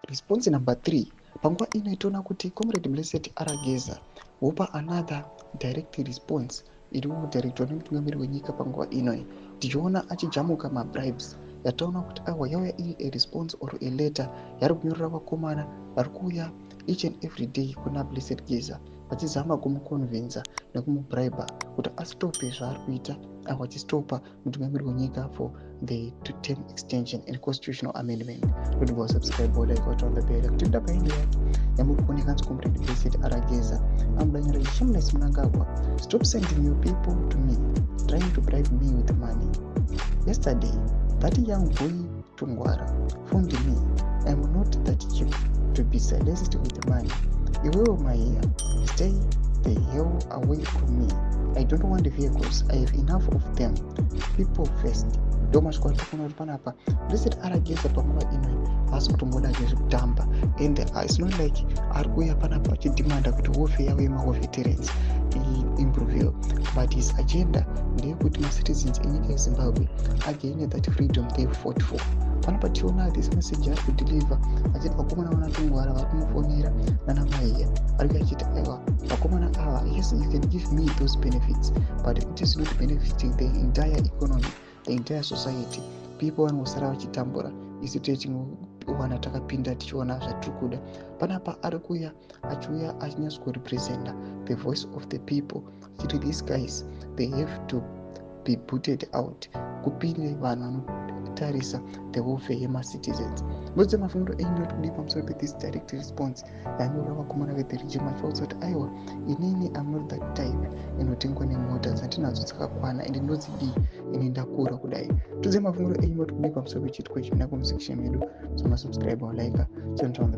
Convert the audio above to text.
Response number 3, panguva ino toona kuti Comrade Blessed Arageza wopa another direct response iri kudirectwa nemutungamiri wenyika panguva ino tichiona achijamuka mabribes yataona kuti aiwa yauya iri aresponse or a letter yari kunyorera vakomana vari kuuya each and every day kuna Blessed Geza vachizama kumuconvinza nekumubriba kuti asitope zvaari kuita aiwa achistopa mutungamiri wenyika for the term extension and constitutional amendment. Kuti subscribe or like on the bell kuti ndapaendeya yamukuoneka nzi Comrade Blessed Arageza amudanyira Shameless Mnangagwa, stop sending your people to me trying to bribe me with money. Yesterday that young boy Tungwara phoned me. I'm not that cheap to be silenced with money. Iwewe my ear, stay the hell away from me. I don't want the vehicles, I have enough of them. People first. Ndomasvika takaona kuti panapa Blessed Arageza panguva ino haasi kutomboda zvezvekutamba and it's not like ari kuuya panapa achidhimanda kuti warfare yavo yemawa veterans improve, but his agenda ndeyekuti macitizens enyika yeZimbabwe againe that freedom they fought for. Panapa tiona this message ari kudeliver achiti vakomana vana Tungwara vari kumufonera nana Maiya ari kuachiti aiwa vakomana ava, yes you can give me those benefits but it is not benefiting the entire economy, the entire society. People vanosara vachitambura isu tichiwana takapinda tichiona zvatiri kuda. Panapa ari kuuya achiuya achinyatsorepresenta the voice of the people achiti these guys they have to be booted out, kupinde vanhu vanotarisa the welfare yemacitizens. Mudze mafungiro enyu oti kudii pamusoro pe-this direct response yaanyorera vakomana vethe region vachivaudza kuti aiwa inini am not that type inotengwa nemota dzandinadzo dzakakwana ende ndinodzidii ini ndakura kudai. Tudze mafungiro enyu oti kudii pamusoro pechitiko ichi nakomusection medu. So masubscribe or like channel on the